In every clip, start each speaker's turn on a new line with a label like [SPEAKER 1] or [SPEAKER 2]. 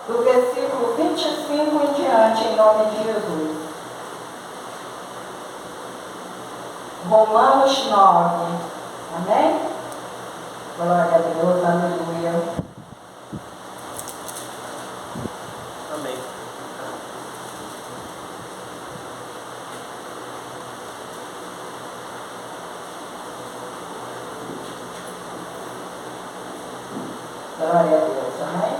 [SPEAKER 1] do versículo 25 em diante, em nome de Jesus. Romanos 9. Amém? Glória a Deus, aleluia.
[SPEAKER 2] Amém.
[SPEAKER 1] Glória a Deus, amém?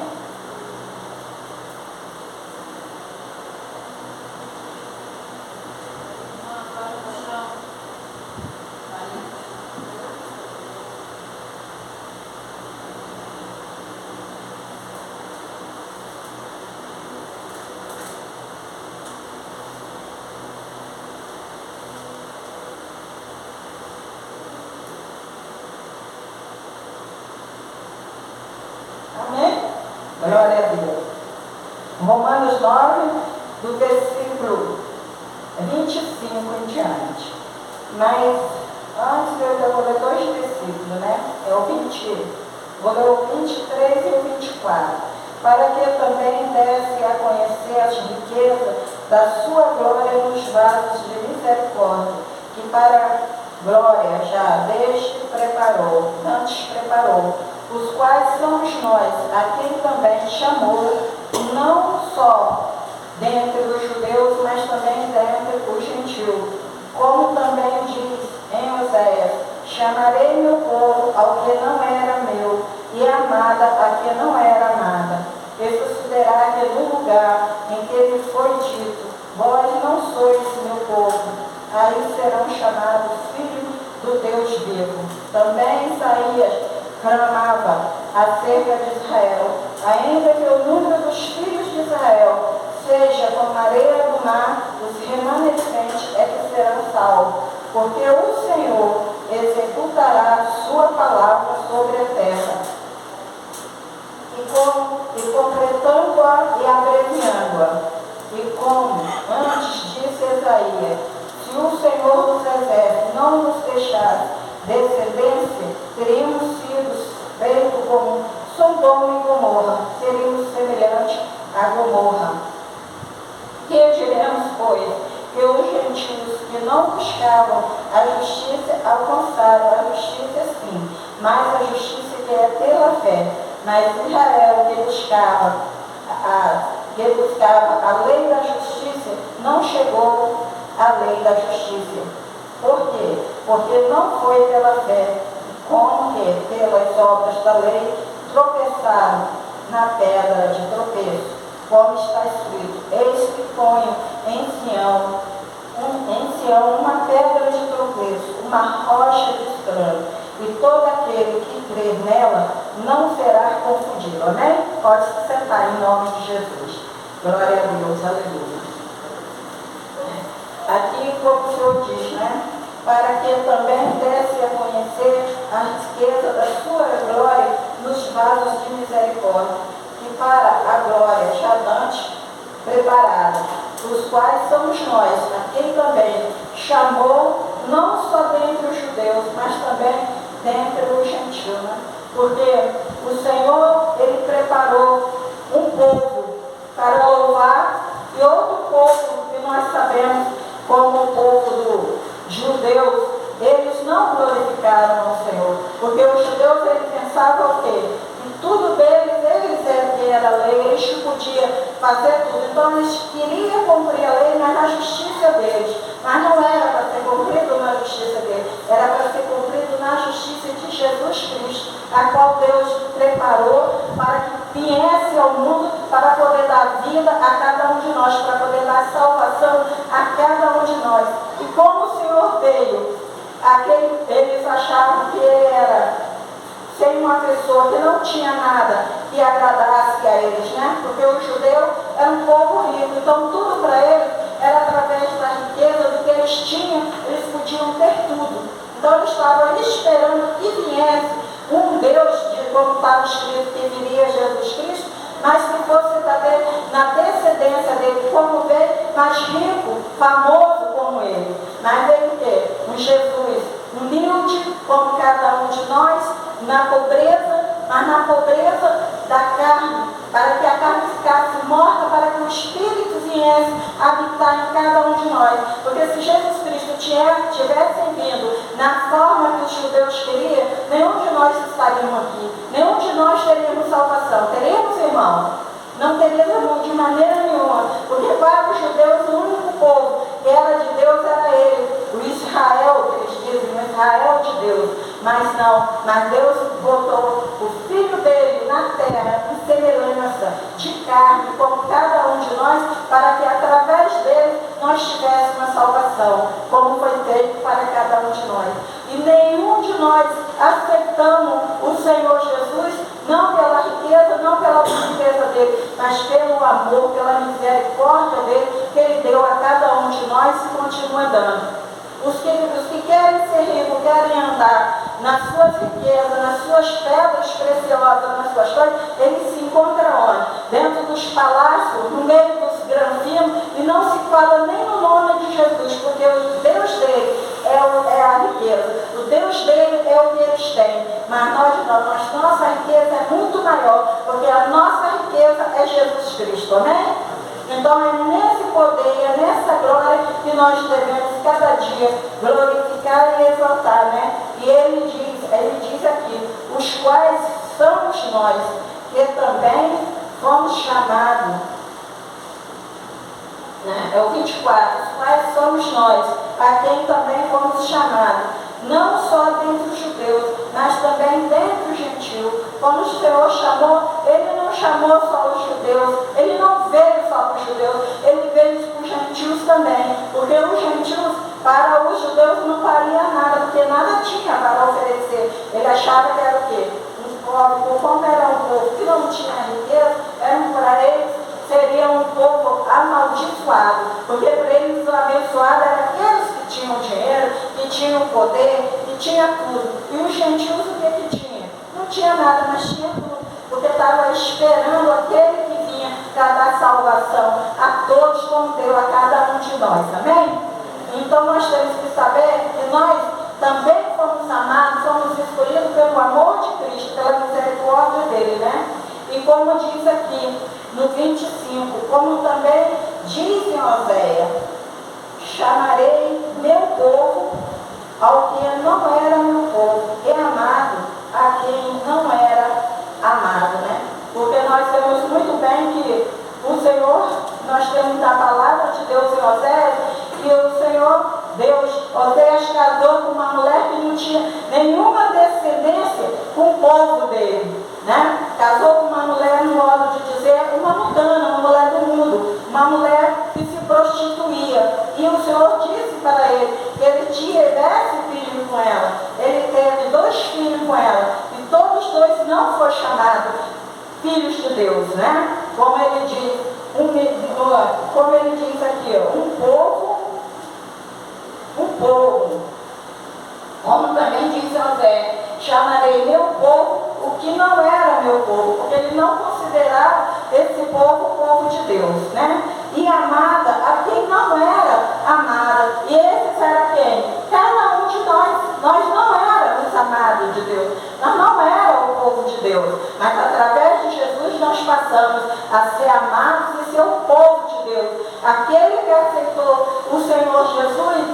[SPEAKER 1] Amém? Glória a Deus. Romanos 9, do versículo 25 em diante. Mas, antes eu vou ler 2 versículos, né? É o 20, vou ler o 23 e o 24. Para que também desse a conhecer as riquezas da sua glória nos vasos de misericórdia, que para glória já desde antes preparou, os quais somos nós, a quem também chamou, não só dentre os judeus, mas também dentre os gentios. Como também diz em Oséias: chamarei meu povo ao que não era meu, e amada a que não era amada. E sucederá que no lugar em que lhe foi dito: vós não sois meu povo, aí serão chamados filhos do Deus vivo. Também Isaías clamava acerca de Israel: ainda que o número dos filhos de Israel seja como a areia do mar, os remanescentes é que serão salvos, porque o Senhor executará sua palavra sobre a terra, e completando-a e abreviando-a. E como antes disse Isaías: se o Senhor dos exércitos não nos deixasse descendência, teríamos sido feitos como Sodoma e Gomorra, seríamos semelhantes a Gomorra. Que diremos, pois, que os gentios que não buscavam a justiça alcançaram a justiça sim, mas a justiça que é pela fé. Mas Israel, que buscava a lei da justiça, não chegou à lei da justiça. Por quê? Porque não foi pela fé, como que pelas obras da lei tropeçaram na pedra de tropeço, como está escrito: eis que ponho em Sião uma pedra de tropeço, uma rocha de escândalo, e todo aquele que crer nela não será confundido. Amém? Pode se sentar em nome de Jesus. Glória a Deus, aleluia. Aqui, como o Senhor diz, né? Para que também desse a conhecer a riqueza da sua glória nos vasos de misericórdia, que para a glória já antes preparada, os quais somos nós, a quem também chamou, não só dentre os judeus, mas também dentre os gentios, né? Porque o Senhor, Ele preparou um povo para louvar, e outro povo que nós sabemos como o povo dos judeus, eles não glorificaram ao Senhor, porque os judeus, eles pensavam o quê? Que tudo deles, eles eram que era a lei, eles podiam fazer tudo, então eles queriam cumprir a lei, mas na justiça deles, mas não era para ser cumprido na justiça deles, era para ser cumprido na justiça de Jesus Cristo, a qual Deus preparou para que viesse ao mundo para poder dar vida a cada um de nós, para poder dar salvação a cada um de nós. E como o Senhor veio, eles achavam que ele era sem uma pessoa que não tinha nada que agradasse a eles, né? Porque o judeu era um povo rico, então tudo para eles era através da riqueza, do que eles tinham, eles podiam ter tudo. Então eles estavam esperando que viesse um Deus, como estava escrito, que viria Jesus Cristo, mas que fosse também na descendência dele, como veio, mais rico, famoso como ele. Mas veio o quê? Um Jesus humilde, como cada um de nós, na pobreza, mas na pobreza da carne, para que a carne ficasse morta para que o Espírito viesse habitar em cada um de nós. Porque se Jesus Cristo tivesse vindo na forma que os judeus queriam, nenhum de nós estaríamos aqui. Nenhum de nós teríamos salvação. Teríamos, irmão? Não teríamos de maneira nenhuma. Porque para os judeus o único povo que era de Deus era ele. O Israel, que eles dizem, o Israel de Deus. Mas não, mas Deus botou o Filho dele na terra em semelhança de carne, como cada um de nós, para que através dele nós tivéssemos uma salvação, como foi feito para cada um de nós. E nenhum de nós aceitamos o Senhor Jesus, não pela riqueza, não pela riqueza dele, mas pelo amor, pela misericórdia dele, que ele deu a cada um de nós e continua dando. Os que querem ser ricos, querem andar nas suas riquezas, nas suas pedras preciosas, nas suas coisas, eles se encontram onde? Dentro dos palácios, no meio dos granfinos, e não se fala nem no nome de Jesus, porque o Deus dele é a riqueza, o Deus dele é o que eles têm, mas nossa riqueza é muito maior, porque a nossa riqueza é Jesus Cristo, amém? Então é nesse poder, é nessa glória que nós devemos cada dia glorificar e exaltar, né? E ele diz aqui, os quais somos nós, que também fomos chamados, né? É o 24, os quais somos nós, a quem também fomos chamados, não só dentre os judeus, mas também dentre os gentios. Quando o Senhor chamou, ele não chamou só os judeus, ele não veio só para os judeus, ele veio para os gentios também, porque os gentios, para os judeus, não valia nada, porque nada tinha para oferecer. Ele achava que era o quê? Um povo, como era um povo que não tinha riqueza, para eles seria um povo amaldiçoado, porque para eles o abençoado era aqueles que tinham dinheiro, que tinham poder, que tinha tudo. E os gentios o que tinha? Não tinha nada, mas tinha tudo, porque estava esperando aquele que vinha para dar salvação a todos, como deu a cada um de nós, amém? Então nós temos que saber que nós também fomos amados, fomos escolhidos pelo amor de Cristo, pela misericórdia dele, né? E como diz aqui no 25, como também diz em Oséias, chamarei meu povo ao que não era meu povo, e amado a quem não era amado, né? Porque nós sabemos muito bem que o Senhor, nós temos a palavra de Deus em Oséias, que o Senhor, Deus, Oséias casou com uma mulher que não tinha nenhuma descendência com o povo dele, né? Casou com uma mulher, no modo de dizer, uma mundana, uma mulher do mundo, uma mulher que se prostituía. E o Senhor disse para ele que ele tivesse filho com ela. Ele teve 2 filhos com ela, e todos 2 não foram chamados filhos de Deus, né? Como ele diz, como ele diz aqui, um povo, como também diz José, chamarei meu povo o que não era meu povo, porque ele não considerava esse povo o povo de Deus, né? E amada a quem não era amada. E esses era quem? Cada um de nós. Nós não éramos amados de Deus, nós não éramos o povo de Deus, mas através de Jesus nós passamos a ser amados e ser o povo de Deus. Aquele que aceitou o Senhor Jesus,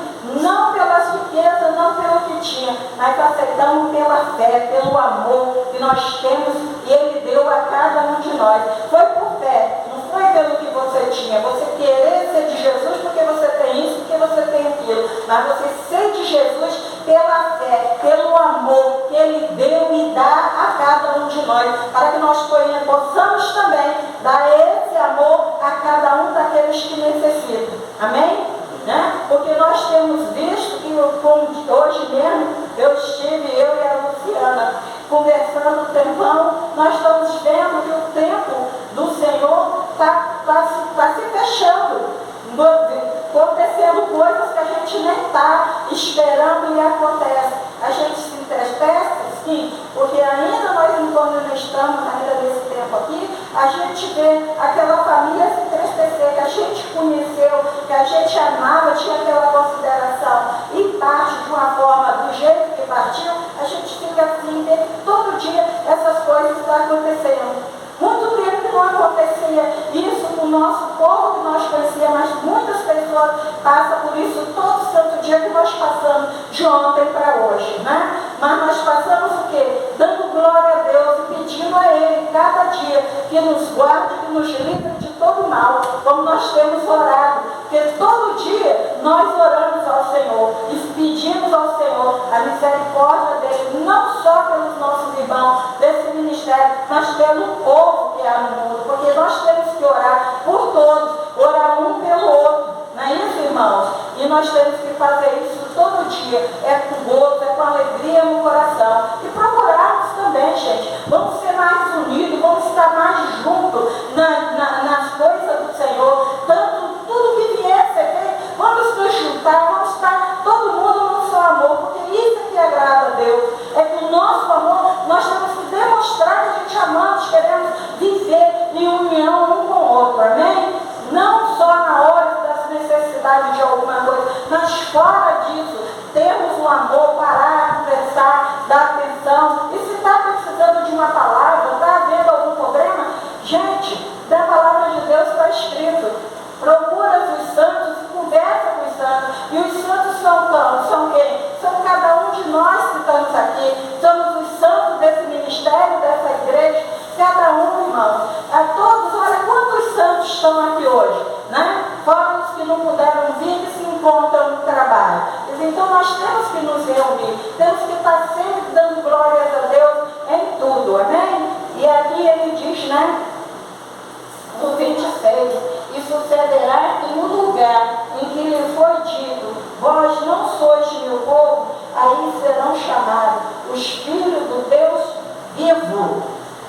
[SPEAKER 1] não pelas riquezas, não pelo que tinha, mas aceitamos pela fé, pelo amor que nós temos, e Ele deu a cada um de nós. Foi por fé, não foi pelo que você tinha, você querer ser de Jesus porque você tem isso, porque você tem aquilo, mas você ser de Jesus pela fé, pelo amor que Ele deu e dá a cada um de nós, para que nós possamos também dar esse amor a cada um daqueles que necessitam. Amém? Né? Porque nós temos visto que, como hoje mesmo, eu e a Luciana, conversando um tempão, nós estamos vendo que o tempo do Senhor está se fechando. Acontecendo coisas que a gente nem está esperando e acontece. A gente se entristece, sim, porque ainda nós, quando não estamos ainda nesse tempo aqui, a gente vê aquela família se entristecer, que a gente conheceu, que a gente amava, tinha aquela consideração, e parte de uma forma, do jeito que partiu, a gente fica assim, vê que todo dia essas coisas estão acontecendo. Muito tempo que não acontecia isso nosso povo que nós conhecíamos, mas muitas pessoas passam por isso todo santo dia que nós passamos de ontem para hoje, né? Mas nós passamos o quê? Dando glória a Deus e pedindo a Ele cada dia que nos guarde, que nos livre de todo mal, como nós temos orado. Porque todo dia nós oramos ao Senhor e pedimos ao Senhor a misericórdia dele, não só pelos nossos irmãos desse ministério, mas pelo povo que há no mundo. Porque nós temos que orar por todos, orar um pelo outro. Não é isso, irmãos? E nós temos que fazer isso todo dia. É com gozo, é com alegria no coração. E procurarmos também, gente. Vamos ser mais unidos, vamos estar mais juntos nas coisas do Senhor. Tanto tudo que vier ser feito, vamos nos juntar, vamos estar todo mundo no seu amor. Porque isso é que agrada a Deus. É que o nosso amor, nós temos que demonstrar que a gente amamos, queremos viver em união um com o outro. Amém? Não só na hora das necessidades de alguma coisa, mas fora disso, temos o amor, parar, pensar, dar atenção. E se está precisando de uma palavra, está havendo algum problema, gente, da palavra de Deus está escrito. Procura os santos e conversa com os santos. E os santos são quem? São cada um de nós que estamos aqui. Somos os santos desse ministério, dessa igreja. Cada um, irmãos. A todos, olha quantos santos estão aqui hoje, né? Fora os que não puderam vir e se encontram no trabalho. Então nós temos que nos reunir. Temos que estar sempre dando glórias a Deus em tudo. Amém? E aqui ele diz, né? No 26, e sucederá que no lugar em que lhe foi dito, vós não sois meu povo, aí serão chamados os filhos do Deus vivo.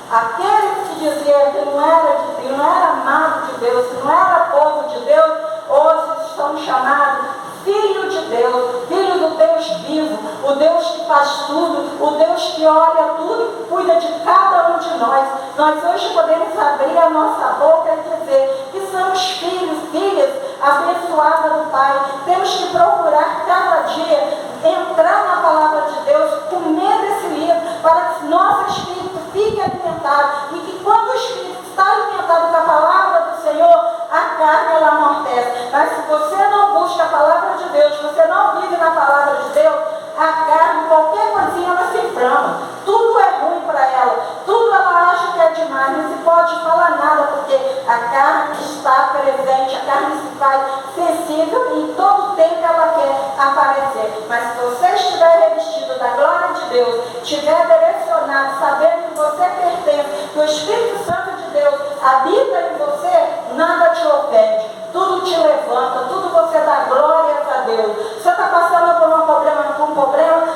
[SPEAKER 1] Aqueles que diziam que não era amado de Deus, que não era povo de Deus, hoje estão chamados filho de Deus, filho do Deus vivo, o Deus que faz tudo, o Deus que olha tudo e cuida de cada um de nós. Nós hoje podemos abrir a nossa boca e dizer que somos filhos, filhas abençoadas do Pai. Temos que procurar cada dia entrar na palavra de Deus, comer desse livro, para que nosso espírito fique alimentado e que quando o espírito está alimentado com a palavra do Senhor, a carne ela amortece. Mas se você não busca a palavra de Deus, se você não vive na palavra de Deus, a carne, qualquer coisinha, ela se inflama. Tudo é ruim para ela, tudo ela acha que é demais, não se pode falar nada, porque a carne está presente, a carne se faz sensível e em todo tempo ela quer aparecer. Mas se você estiver revestido da glória de Deus, estiver direcionado, sabendo que você pertence, que o Espírito Santo de Deus habita em você, nada te ofende, tudo te levanta, tudo você dá glórias a Deus. Você está passando por um problema,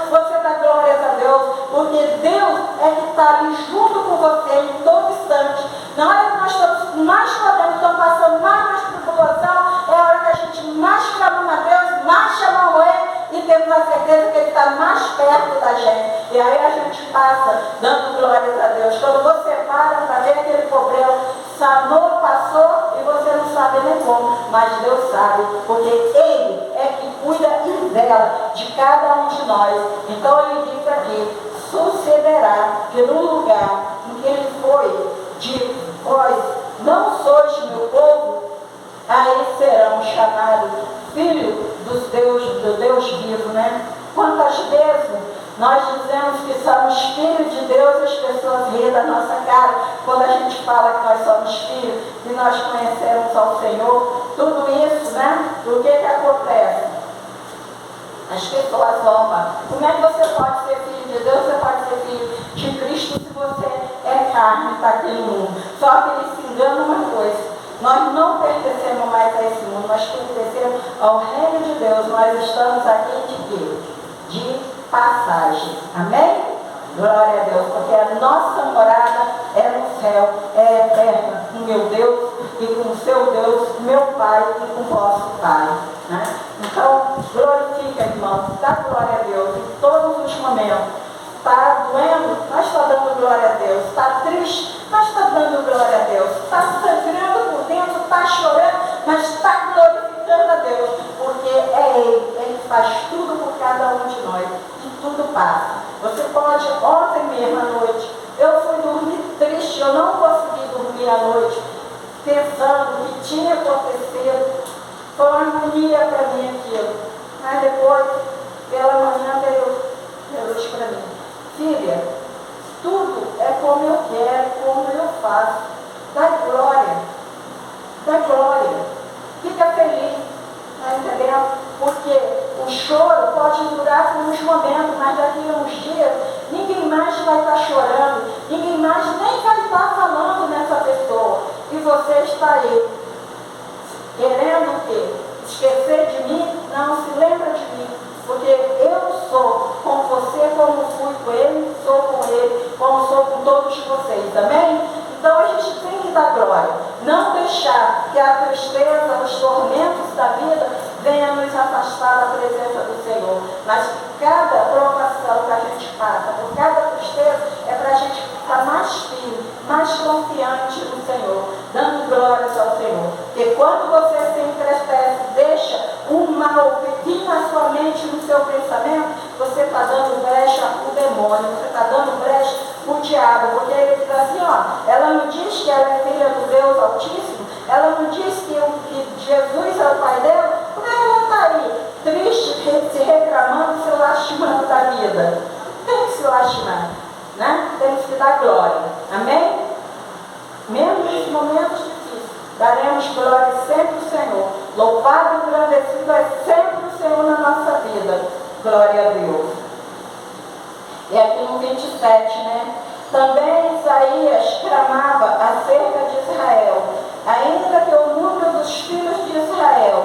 [SPEAKER 1] você dá glórias a Deus, porque Deus é que está ali junto com você em todo instante. Na hora que nós estamos mais podendo, estamos passando mais tribulação, é a hora que a gente mais clama a Deus, mais chamamos Ele e temos a certeza que Ele está mais perto da gente. E aí a gente passa dando glórias a Deus. Quando você para ver aquele problema, sanou, passou e você não sabe nem como, mas Deus sabe, porque Ele é que cuida e vela de cada um de nós. Então Ele diz aqui, sucederá que no lugar em que Ele foi dito, vós não sois meu povo, aí serão chamados filhos do Deus vivo, né? Quantas vezes nós dizemos que somos filhos de Deus, as pessoas riem da nossa cara quando a gente fala que nós somos filhos e nós conhecemos ao Senhor. Tudo isso, né? O que acontece? As pessoas zombam. Como é que você pode ser filho de Deus? Você pode ser filho de Cristo se você é carne e está aqui no mundo. Só que eles se enganam uma coisa. Nós não pertencemos mais a esse mundo, nós pertencemos ao reino de Deus. Nós estamos aqui de quê? De passagem. Amém? Glória a Deus, porque a nossa morada é no céu, é eterna, com meu Deus e com o seu Deus, meu Pai e com o vosso Pai. Né? Então, glorifica, irmãos, dá glória a Deus em todos os momentos. Está doendo? Nós estamos dando glória a Deus. Está triste? Nós estamos dando glória a Deus. Está sangrando por dentro, está chorando, mas está glorificando a Deus, porque é Ele que faz tudo por cada um de nós e tudo passa. Você pode, ontem mesmo à noite, eu fui dormir triste, eu não consegui dormir à noite. pensando o que tinha acontecido. Foi uma agonia para mim aquilo. Mas depois, pela manhã, veio luz para mim. Filha, tudo é como eu quero, como eu faço. Dá glória. Dá glória. Fica feliz. Está entendendo? Porque o choro pode durar por uns momentos, mas daqui a uns dias ninguém mais vai estar chorando, ninguém mais nem vai estar falando nessa pessoa. E você está aí, querendo o quê? Esquecer de mim? Não, se lembra de mim. Porque eu sou com você como fui com ele, sou com ele, como sou com todos vocês. Amém? Então a gente tem que dar glória. Não deixar que a tristeza, os tormentos da vida venham nos afastar da presença do Senhor. Mas cada provação que a gente passa, por cada tristeza, é para a gente ficar mais firme, mais confiante no Senhor, dando glórias ao Senhor. Porque quando você se entristece, deixa o mal pequeno na sua mente, no seu pensamento, você está dando brecha para o demônio, você está dando brecha para o diabo, porque ele diz assim, ó, ela não diz que ela é filha do Deus Altíssimo, ela não diz que Jesus é o pai dela, por que ela está aí, triste, se reclamando, se lastimando da vida? Tem que se lastimar, né? Tem que dar glória, amém? Mesmo nos momentos difíceis, daremos glória sempre ao Senhor. Louvado e engrandecido é sempre o Senhor na nossa vida. Glória a Deus. E aqui no 27, né? Também Isaías clamava acerca de Israel. Ainda que o número dos filhos de Israel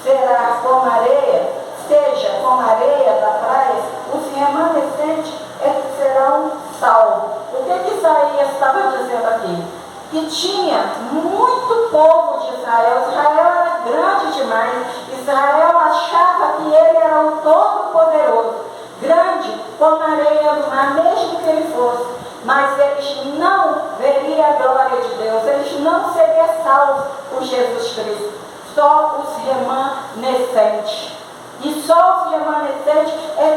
[SPEAKER 1] será como areia, seja como areia da praia, os remanescentes é que serão salvos. O que Isaías estava dizendo aqui? Que tinha muito povo de Israel. Israel era grande demais. Israel achava que ele era o Todo-Poderoso, grande como a areia do mar, mesmo que ele fosse. Mas eles não veriam a glória de Deus, eles não seriam salvos por Jesus Cristo. Só os remanescentes. E só os remanescentes é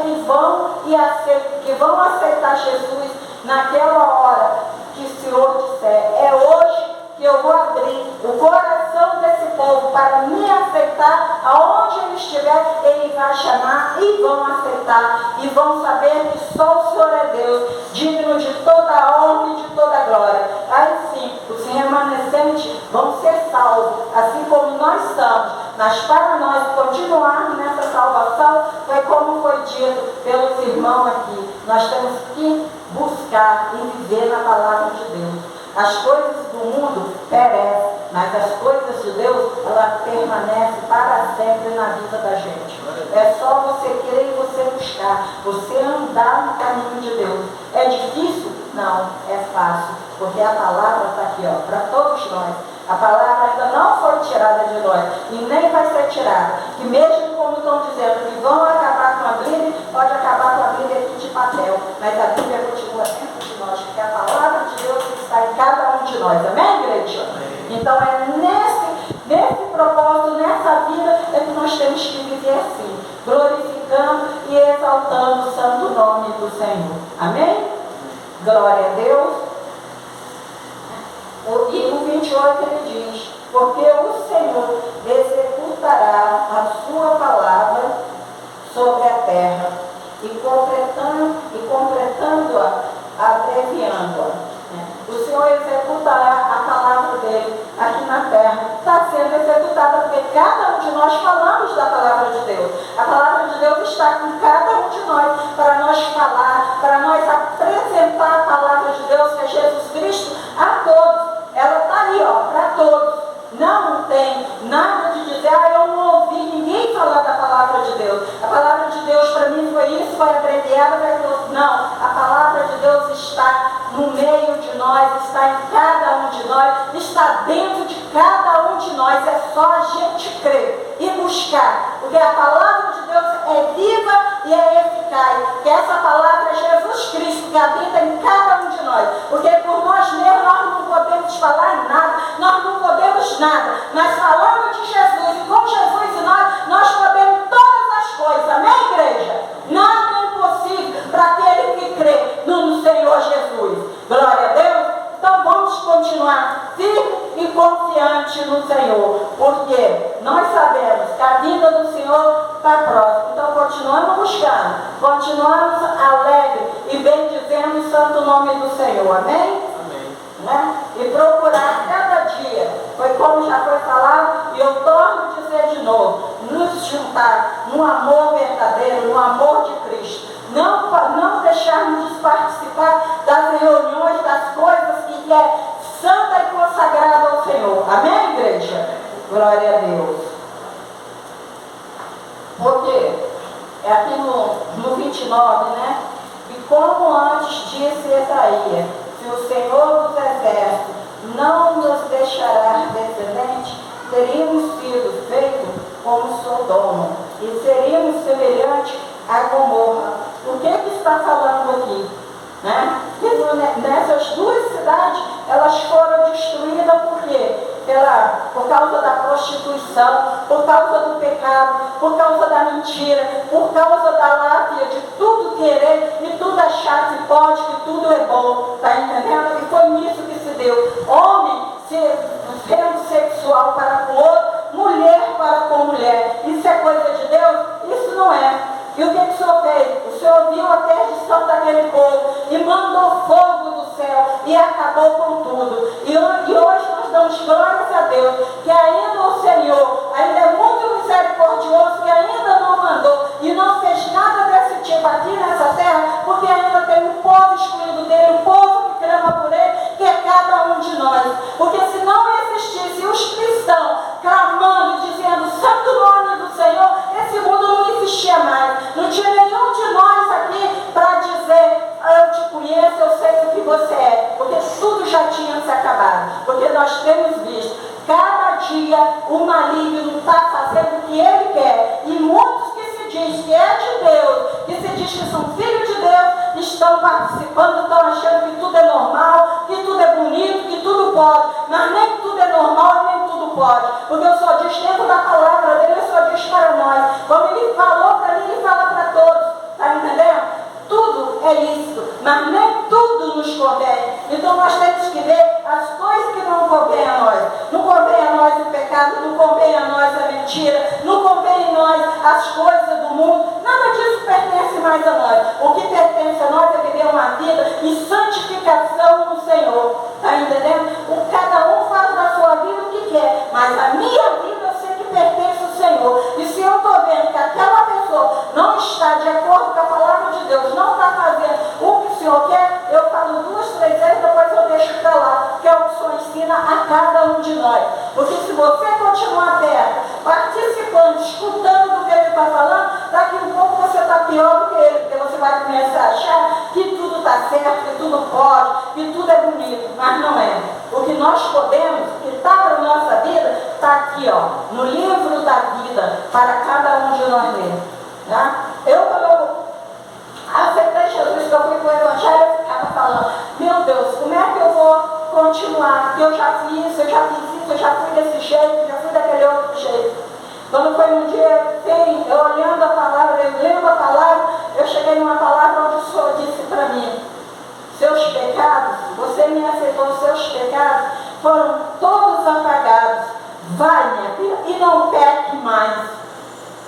[SPEAKER 1] que vão aceitar Jesus naquela hora que o Senhor disser, é hoje que eu vou abrir o coração desse povo para me aceitar, aonde ele estiver, ele vai chamar e vão aceitar, e vão saber que só o Senhor é Deus, digno de toda a honra e de toda a glória. Aí sim, os remanescentes vão ser salvos, assim como nós somos, mas para nós continuarmos nessa salvação, foi como foi dito pelos irmãos aqui, nós temos que buscar e viver na palavra de Deus. As coisas do mundo perecem, mas as coisas de Deus, ela permanece para sempre na vida da gente. É só você querer e você buscar, você andar no caminho de Deus. É difícil? Não, é fácil, porque a palavra está aqui, ó, para todos nós. A palavra ainda não foi tirada de nós e nem vai ser tirada. E mesmo como estão dizendo que vão acabar com a Bíblia, pode acabar com a Bíblia aqui de papel, mas a Bíblia continua dentro de nós, porque a palavra de Deus está em cada um de nós. Amém, igreja? Amém. Então é nesse propósito, nessa vida, é que nós temos que viver assim, glorificando e exaltando o santo nome do Senhor. Amém? Glória a Deus. E no 28 ele diz, porque o Senhor executará a sua palavra sobre a terra, e completando-a, abreviando-a. O Senhor executará a palavra dele aqui na terra. Está sendo executada porque cada um de nós falamos da palavra de Deus. A palavra de Deus está com cada um de nós, para nós falar, para nós apresentar a palavra de Deus, que é Jesus Cristo, a todos. Ela está ali, ó, para todos. Não tem nada de dizer, eu não ouvi ninguém falar da palavra de Deus. A palavra de Deus para mim foi isso, foi abreviada, não. A palavra de Deus está no meio de nós, está em cada um de nós, está dentro de cada um de nós. É só a gente crer e buscar, porque a palavra de Deus é viva e é eficaz. Que essa palavra é Jesus Cristo, que habita em cada um de nós. Porque por nós mesmos nós não podemos falar nada, nós não podemos nada, mas falando de Jesus e com Jesus e nós podemos todas as coisas. Amém, igreja? Nada é impossível para aquele que crê no Senhor Jesus. Glória a Deus. Então vamos continuar firme e confiante confiante no Senhor, porque nós sabemos que a vida do Senhor está próxima. Então continuamos buscando, continuamos alegres e bendizendo o santo nome do Senhor. Amém?
[SPEAKER 2] Amém.
[SPEAKER 1] Né? E procurar cada dia, foi como já foi falado, e eu torno a dizer de novo, nos juntar no amor verdadeiro, no amor de Cristo. Não deixarmos de participar das reuniões, das coisas que é santa e consagrada ao Senhor. Amém, igreja? Glória a Deus. Porque é aqui no 29, né? E como antes disse Isaías, se o Senhor dos Exércitos não nos deixará descendente, teríamos sido feitos como Sodoma e seríamos semelhantes a Gomorra. O que está falando aqui? Né? Nessas duas cidades, elas foram destruídas por quê? Por causa da prostituição, por causa do pecado, por causa da mentira, por causa da lábia de tudo querer e tudo achar que pode, que tudo é bom. Está entendendo? E foi nisso que se deu. Homem sendo sexual para com outro, mulher para com mulher. Isso é coisa de Deus? Isso não é. E o que o Senhor fez? O Senhor viu a perdição daquele povo e mandou fogo do céu e acabou com tudo. E hoje nós damos glórias a Deus que ainda o Senhor ainda é muito misericordioso, que ainda não mandou e não fez nada desse tipo aqui nessa terra, porque ainda tem um povo excluído dele, um povo que clama por ele, que é cada um de nós. Porque se não existisse os cristãos clamando, dizendo santo nome do Senhor, esse mundo não existia mais. Não tinha nenhum de nós aqui para dizer, eu te conheço, eu sei o que você é, porque tudo já tinha se acabado. Porque nós temos visto, cada dia o maligno está fazendo o que ele quer, e muitos que se diz que é de Deus, que se diz que são filhos de Deus, estão participando, estão achando que tudo é normal, que tudo é bonito, que tudo pode, mas nem tudo é normal, nem tudo pode, porque eu só diz dentro da palavra dele, eu só diz para nós, como ele falou para mim, ele fala para todos, está entendendo? Tudo é lícito, mas nem tudo nos convém. Então nós temos que ver as coisas que não convém a nós. Não convém a nós o pecado, não convém a nós a mentira, não convém a nós as coisas do mundo. Nada disso pertence mais a nós. O que pertence a nós é viver uma vida em santificação no Senhor. Está entendendo? Cada um faz da sua vida o que quer, mas a minha vida eu sei que pertence ao Senhor. E se eu estou vendo que aquela pessoa não está de acordo com a palavra de Deus, não está fazendo o que o Senhor quer, eu falo 2, 3 vezes, depois eu deixo para lá, que é o que o Senhor ensina a cada um de nós. Porque se você continuar perto, participando, escutando do que ele está falando, daqui um pouco você está pior do que ele, porque você vai começar a achar que tudo está certo, que tudo pode, que tudo é bonito, mas não é. O que nós podemos, que está para a nossa vida, está aqui, ó, no livro da vida, para cada um de nós mesmos. Né? Quando eu aceitei Jesus, que eu fui para o Evangelho, eu ficava falando, meu Deus, como é que eu vou continuar? Porque eu já fiz isso, eu já fui desse jeito, já fui daquele outro jeito. Quando foi um dia, eu olhando a palavra, eu lendo a palavra, eu cheguei numa palavra onde o Senhor disse para mim, seus pecados, você me aceitou, seus pecados foram todos apagados. Vai, minha filha, e não peque mais.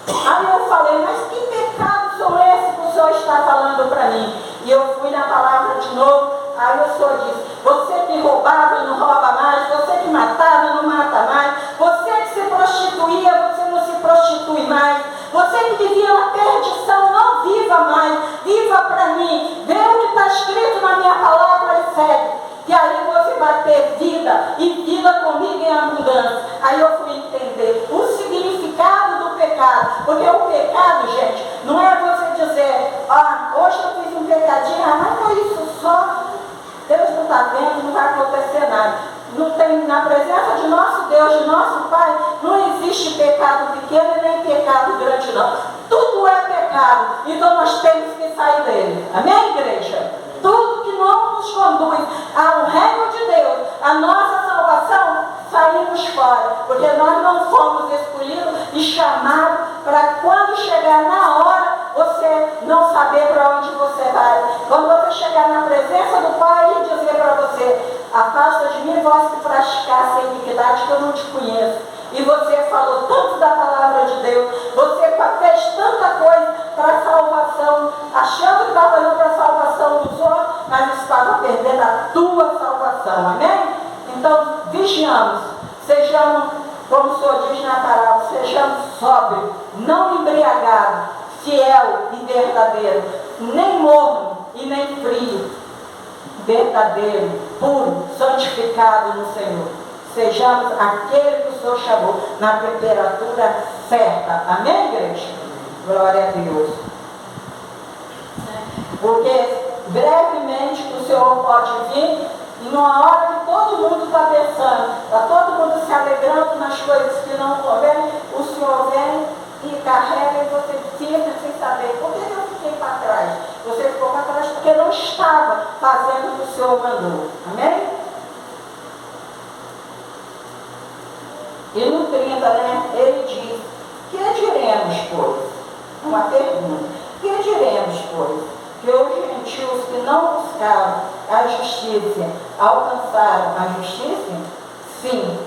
[SPEAKER 1] Aí eu falei, mas que pecados são esses que o Senhor está falando para mim? E eu fui na palavra de novo, aí o Senhor disse, você que roubava não rouba mais, você que matava não mata mais, você que se prostituía, você não se prostitui mais, você que vivia na perdição, não viva mais, viva para mim, vê o que está escrito na minha palavra e segue. E aí você vai ter vida, e vida comigo em abundância. Aí eu fui entender o significado do pecado. Porque o pecado, gente, não é você dizer, hoje eu fiz um pecadinho, mas foi isso só. Deus não está vendo, não vai acontecer nada. Não tem, na presença de nosso Deus, de nosso Pai, não existe pecado pequeno e nem pecado grande, não. Tudo é pecado, então nós temos que sair dele. Amém, igreja? Tudo que não nos conduz ao reino de Deus, a nossa salvação, saímos fora. Porque nós não fomos escolhidos e chamados para quando chegar na hora, você não saber para onde você vai. Quando você chegar na presença do Pai e dizer para você, afasta de mim, vós que praticar essa iniquidade que eu não te conheço. E você falou tanto da palavra de Deus, você fez tanta coisa para a salvação, achando que estava indo para a salvação dos outros, mas estava perdendo a tua salvação, amém? Então, vigiamos, sejamos, como o Senhor diz na palavra, sejamos sóbrios, não embriagados, fiel e verdadeiro, nem morno e nem frio, verdadeiro, puro, santificado no Senhor. Sejamos aquele que o Senhor chamou na temperatura certa. Amém, igreja? Glória a Deus. Porque brevemente o Senhor pode vir, e numa hora que todo mundo está pensando, está todo mundo se alegrando nas coisas que não convém, o Senhor vem e carrega e você fica sem saber. Por que eu fiquei para trás? Você ficou para trás porque não estava fazendo o que o Senhor mandou. Amém? E no 30, ele diz: que diremos, pois? Uma pergunta: que diremos, pois? Que os gentios que não buscaram a justiça alcançaram a justiça? Sim,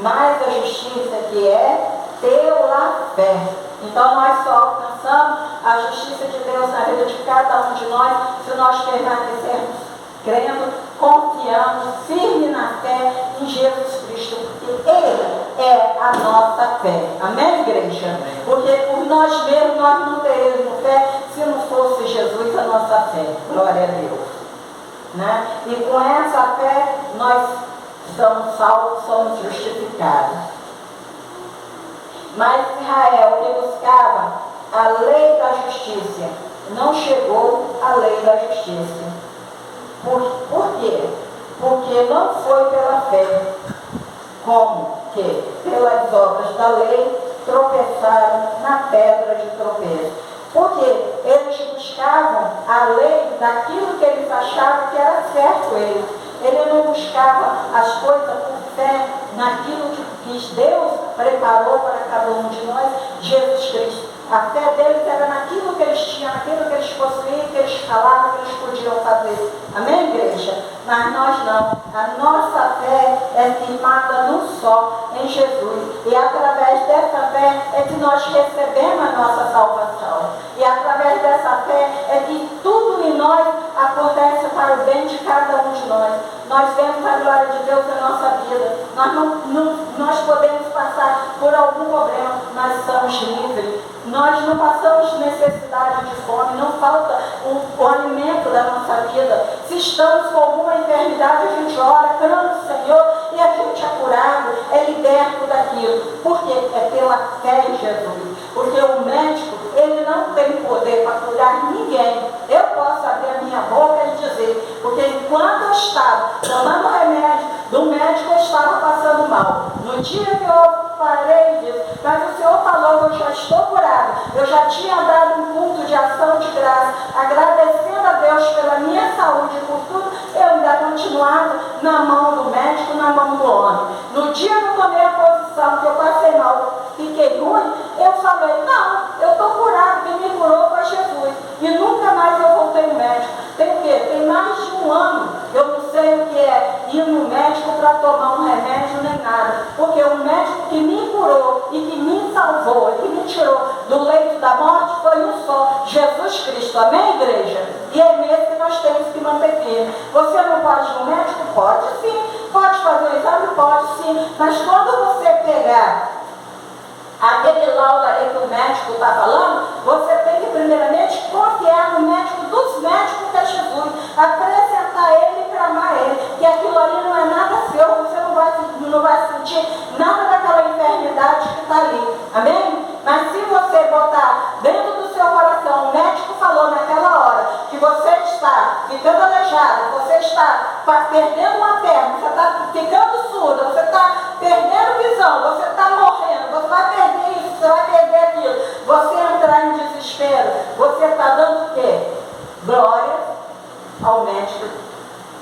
[SPEAKER 1] mas a justiça que é pela fé. Então nós só alcançamos a justiça de Deus na vida de cada um de nós se nós permanecermos crendo, confiando, firme na fé em Jesus Cristo, porque Ele é a nossa fé. Amém, igreja? Amém. Porque por nós mesmos nós não teríamos fé se não fosse Jesus a nossa fé. Glória a Deus. Né? E com essa fé nós somos salvos, somos justificados. Mas Israel, que buscava a lei da justiça, não chegou à lei da justiça. Por quê? Porque não foi pela fé, como que pelas obras da lei tropeçaram na pedra de tropeço. Porque eles buscavam a lei daquilo que eles achavam que era certo eles. Ele não buscava as coisas por fé naquilo que Deus preparou para cada um de nós, Jesus Cristo. A fé deles era naquilo que eles tinham, naquilo que eles possuíam, que eles falavam, que eles podiam fazer. Amém, igreja? Mas nós não. A nossa fé é firmada num só, em Jesus. E através dessa fé é que nós recebemos a nossa salvação. E através dessa fé é que tudo em nós acontece para o bem de cada um de nós. Nós vemos a glória de Deus na nossa vida. Nós podemos passar por algum problema, mas somos livres. Nós não passamos necessidade de fome, não falta o alimento da nossa vida. Se estamos com alguma enfermidade, a gente ora, clama o Senhor e a gente é curado, é liberto daquilo. Porque é pela fé em Jesus. Porque o médico, ele não tem poder para curar ninguém. Eu posso abrir a minha boca e dizer, porque enquanto eu estava tomando remédio do médico, eu estava passando mal. No dia que eu parei disso, mas o Senhor falou que eu já estou curado. Eu já tinha dado um culto de ação de graça, agradecendo a Deus pela minha saúde e por tudo, eu ainda continuava na mão do médico, na mão do homem. No dia que eu tomei a posição, que eu passei mal, fiquei ruim, eu falei, não, eu estou curado, quem me curou foi Jesus. E nunca mais eu voltei no médico. Tem o quê? Tem mais de um ano, eu não sei o que é ir no médico para tomar um remédio nem nada. Porque o médico que me curou e que me salvou e que me tirou do leito da morte foi um só, Jesus Cristo. Amém, igreja? E é nesse que nós temos que manter firme. Você não pode ir no médico? Pode sim. Pode fazer o exame? Pode sim. Mas quando você pegar aquele laudo aí que o médico está falando, você tem que primeiramente confiar no médico dos médicos, que é Jesus, apresentar ele e clamar ele, que aquilo ali não é nada seu, você não vai sentir nada daquela enfermidade que está ali, amém? Mas se você botar dentro do seu coração, o médico falou naquela hora que você está ficando aleijado, você está perdendo uma perna, você está ficando surda, você está perdendo visão, você está morrendo, você vai perder isso, você vai perder aquilo, você entrar em desespero, você está dando o quê? Glória ao médico,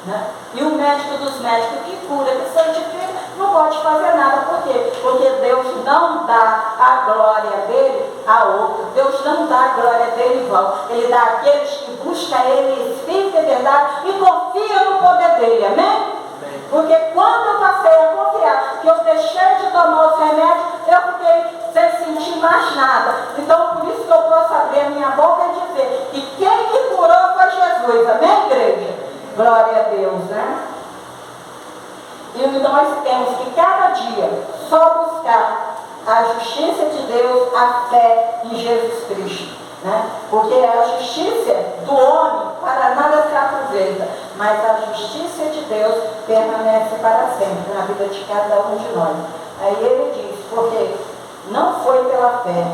[SPEAKER 1] né? E o médico dos médicos que cura, que santifica, não pode fazer nada. Por quê? Porque Deus não dá a glória dele a outro. Deus não dá a glória dele em vão. Ele dá àqueles que buscam ele em espírito e verdade e confiam no poder dele. Amém? Porque quando eu passei a confiar, que eu deixei de tomar os remédios, eu fiquei sem sentir mais nada. Então, por isso que eu posso abrir a minha boca e dizer que quem me curou foi Jesus. Amém, igreja? Glória a Deus, né? E nós temos que cada dia só buscar a justiça de Deus, a fé em Jesus Cristo, né? Porque a justiça do homem para nada se aproveita, mas a justiça de Deus permanece para sempre na vida de cada um de nós. Aí ele diz, porque não foi pela fé,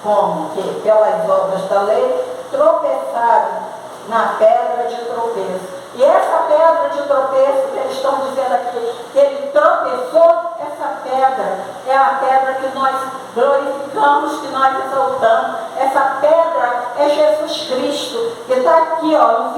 [SPEAKER 1] como que pelas obras da lei, tropeçaram na pedra de tropeço. E essa pedra de tropeço que eles estão dizendo aqui, que ele tropeçou, essa pedra é a pedra que nós glorificamos, que nós exaltamos. Essa pedra é Jesus Cristo, que está aqui, ó,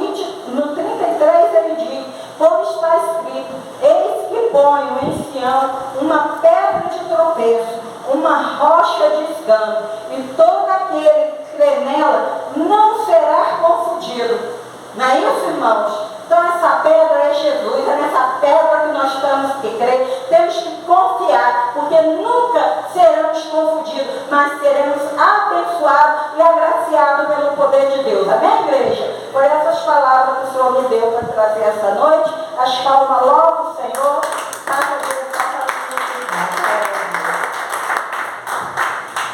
[SPEAKER 1] no 33 ele diz, como está escrito, eis que ponho em Sião uma pedra de tropeço, uma rocha de escândalo, e todo aquele que crê nela não será confundido. Não é isso, irmãos? Então essa pedra é Jesus, é nessa pedra que nós temos que crer, temos que confiar, porque nunca seremos confundidos, mas seremos abençoados e agraciados pelo poder de Deus. Amém, igreja? Por essas palavras que o Senhor me deu para trazer essa noite, as palmas logo